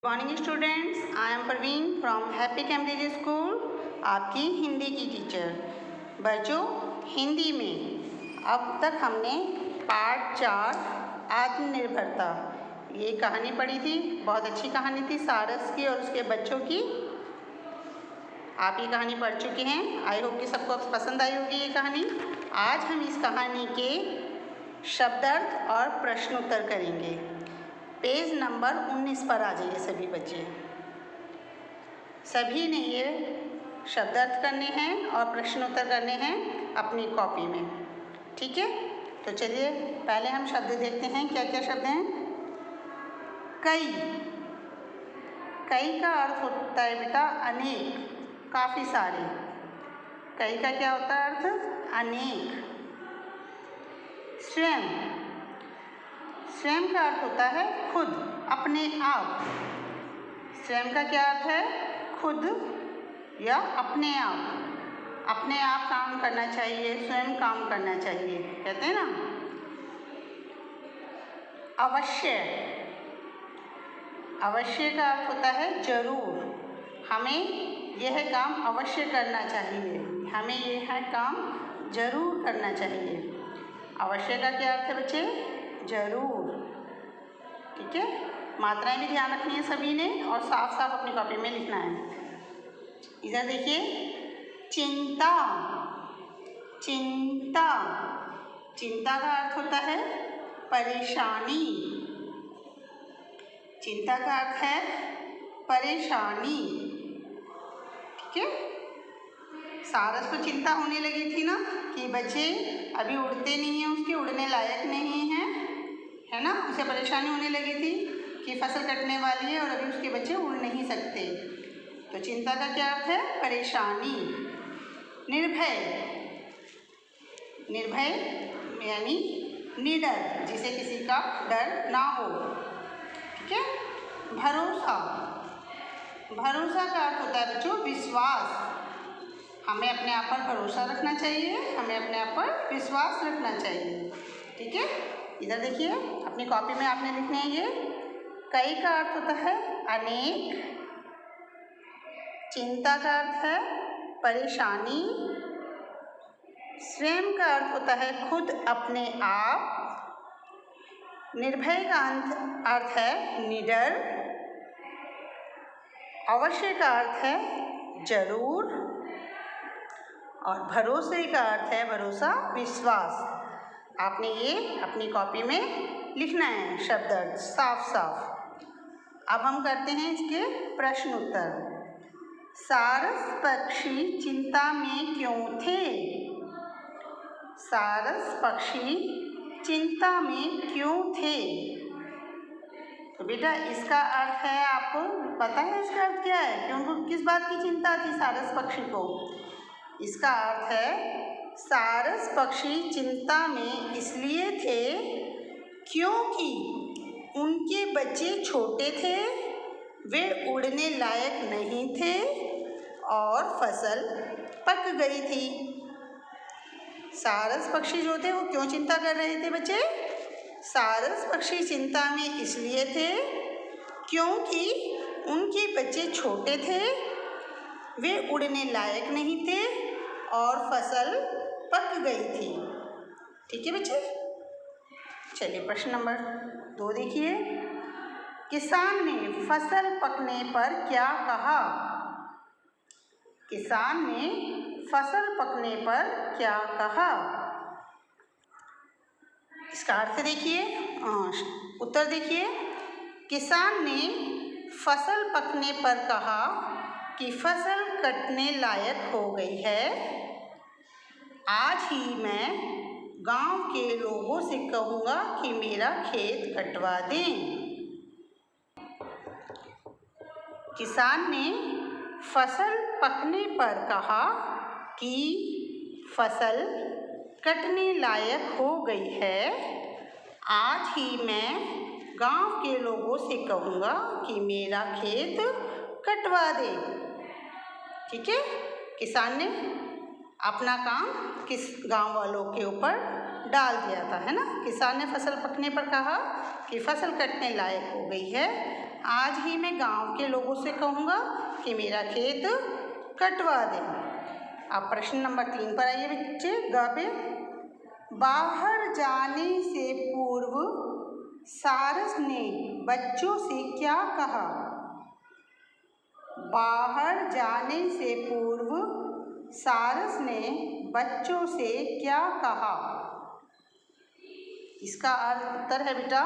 Morning students, I am Praveen from happy Cambridge school, आपकी हिंदी की teacher. बच्चों, हिंदी में अब तक हमने पाठ 4 आत्मनिर्भरता ये कहानी पढ़ी थी। बहुत अच्छी कहानी थी सारस की और उसके बच्चों की। आप ये कहानी पढ़ चुके हैं। आई होप कि सबको पसंद आई होगी ये कहानी। आज हम इस कहानी के शब्दार्थ और प्रश्नोत्तर करेंगे। पेज नंबर 19 पर आ जाइए सभी बच्चे। सभी ने ये शब्दार्थ करने हैं और प्रश्नोत्तर करने हैं अपनी कॉपी में, ठीक है। तो चलिए पहले हम शब्द देखते हैं क्या क्या शब्द हैं। कई, कई का अर्थ होता है बेटा अनेक, काफ़ी सारे। कई का क्या होता है अर्थ? अनेक। स्वयं, स्वयं का अर्थ होता है खुद, अपने आप। स्वयं का क्या अर्थ है? खुद या अपने आप। अपने आप काम करना चाहिए, स्वयं काम करना चाहिए, कहते हैं ना। अवश्य, अवश्य का अर्थ होता है जरूर। हमें यह काम अवश्य करना चाहिए, हमें यह काम जरूर करना चाहिए। अवश्य का क्या अर्थ है बच्चे? जरूर, ठीक है। मात्राएं भी ध्यान रखनी है सभी ने और साफ साफ अपनी कॉपी में लिखना है। इधर देखिए, चिंता, चिंता, चिंता का अर्थ होता है परेशानी। चिंता का अर्थ है परेशानी, ठीक है। सारस को चिंता होने लगी थी ना कि बच्चे अभी उड़ते नहीं हैं, उसके उड़ने लायक नहीं हैं, है ना। उसे परेशानी होने लगी थी कि फसल कटने वाली है और अभी उसके बच्चे उड़ नहीं सकते। तो चिंता का क्या अर्थ है? परेशानी। निर्भय, निर्भय यानी निडर, जिसे किसी का डर ना हो, ठीक है। भरोसा, भरोसा का अर्थ होता है बच्चों विश्वास। हमें अपने आप पर भरोसा रखना चाहिए, हमें अपने आप पर विश्वास रखना चाहिए, ठीक है। इधर देखिए, अपनी कॉपी में आपने लिखने हैं ये। कई का अर्थ होता है अनेक, चिंता का अर्थ है परेशानी, स्वयं का अर्थ होता है खुद, अपने आप, निर्भय का अर्थ है निडर, अवश्य का अर्थ है जरूर और भरोसे का अर्थ है भरोसा, विश्वास। आपने ये अपनी कॉपी में लिखना है शब्दार्थ साफ साफ। अब हम करते हैं इसके प्रश्न उत्तर। सारस पक्षी चिंता में क्यों थे? सारस पक्षी चिंता में क्यों थे? तो बेटा इसका अर्थ है, आपको पता है इसका अर्थ क्या है कि उनको किस बात की चिंता थी सारस पक्षी को? इसका अर्थ है सारस पक्षी चिंता में इसलिए थे क्योंकि उनके बच्चे छोटे थे, वे उड़ने लायक नहीं थे और फसल पक गई थी। सारस पक्षी जो थे वो क्यों चिंता कर रहे थे बच्चे? सारस पक्षी चिंता में इसलिए थे क्योंकि उनके बच्चे छोटे थे, वे उड़ने लायक नहीं थे और फसल पक गई थी, ठीक है बच्चे। चलिए प्रश्न नंबर 2 देखिए। किसान ने फसल पकने पर क्या कहा? किसान ने फसल पकने पर क्या कहा? इसका अर्थ देखिए, उत्तर देखिए। किसान ने फसल पकने पर कहा कि फसल कटने लायक हो गई है, आज ही मैं गांव के लोगों से कहूँगा कि मेरा खेत कटवा दें। किसान ने फसल पकने पर कहा कि फसल कटने लायक हो गई है, आज ही मैं गांव के लोगों से कहूँगा कि मेरा खेत कटवा दे, ठीक है। किसान ने अपना काम किस गांव वालों के ऊपर डाल दिया था, है ना। किसान ने फसल पकने पर कहा कि फसल कटने लायक हो गई है, आज ही मैं गांव के लोगों से कहूँगा कि मेरा खेत कटवा दें। अब प्रश्न नंबर 3 पर आइए बच्चे, ग पे। बाहर जाने से पूर्व सारस ने बच्चों से क्या कहा? बाहर जाने से पूर्व सारस ने बच्चों से क्या कहा? इसका उत्तर है बेटा,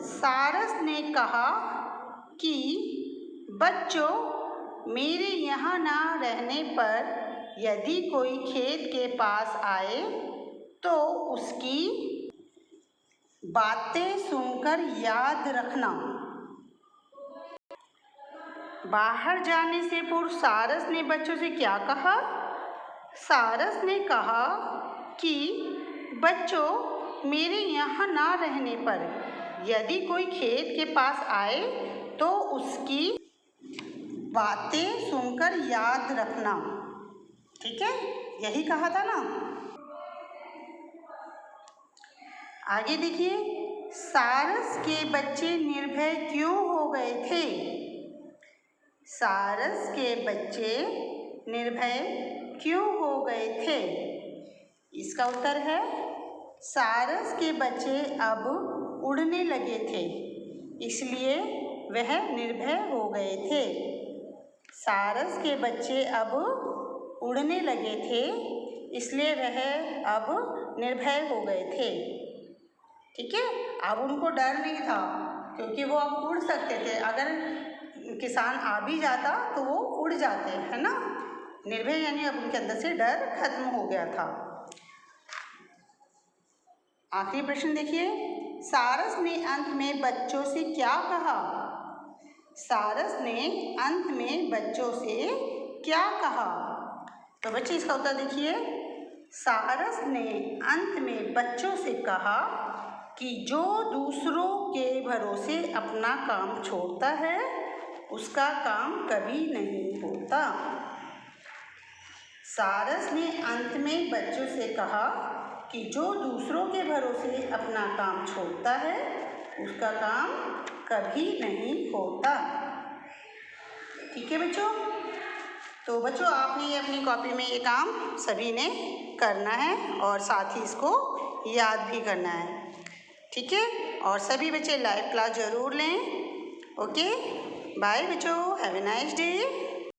सारस ने कहा कि बच्चों, मेरे यहाँ ना रहने पर यदि कोई खेत के पास आए तो उसकी बातें सुनकर याद रखना। बाहर जाने से पूर्व सारस ने बच्चों से क्या कहा? सारस ने कहा कि बच्चों, मेरे यहाँ ना रहने पर यदि कोई खेत के पास आए तो उसकी बातें सुनकर याद रखना। ठीक है, यही कहा था ना। आगे देखिए, सारस के बच्चे निर्भय क्यों हो गए थे? सारस के बच्चे निर्भय क्यों हो गए थे? इसका उत्तर है, सारस के बच्चे अब उड़ने लगे थे, इसलिए वह निर्भय हो गए थे। सारस के बच्चे अब उड़ने लगे थे, इसलिए वह अब निर्भय हो गए थे। ठीक है, अब उनको डर नहीं था क्योंकि वो अब उड़ सकते थे। अगर किसान आ भी जाता तो वो उड़ जाते, है ना। निर्भय यानी अब उनके अंदर से डर खत्म हो गया था। आखिरी प्रश्न देखिए, सारस ने अंत में बच्चों से क्या कहा? सारस ने अंत में बच्चों से क्या कहा? तो बच्चे इसका उत्तर देखिए, सारस ने अंत में बच्चों से कहा कि जो दूसरों के भरोसे अपना काम छोड़ता है उसका काम कभी नहीं होता। सारस ने अंत में बच्चों से कहा कि जो दूसरों के भरोसे अपना काम छोड़ता है उसका काम कभी नहीं होता। ठीक है बच्चों, तो बच्चों आपने ये अपनी कॉपी में ये काम सभी ने करना है और साथ ही इसको याद भी करना है। ठीक है, और सभी बच्चे लाइव क्लास ज़रूर लें। ओके, बाय बच्चों, हैव ए नाइस डे।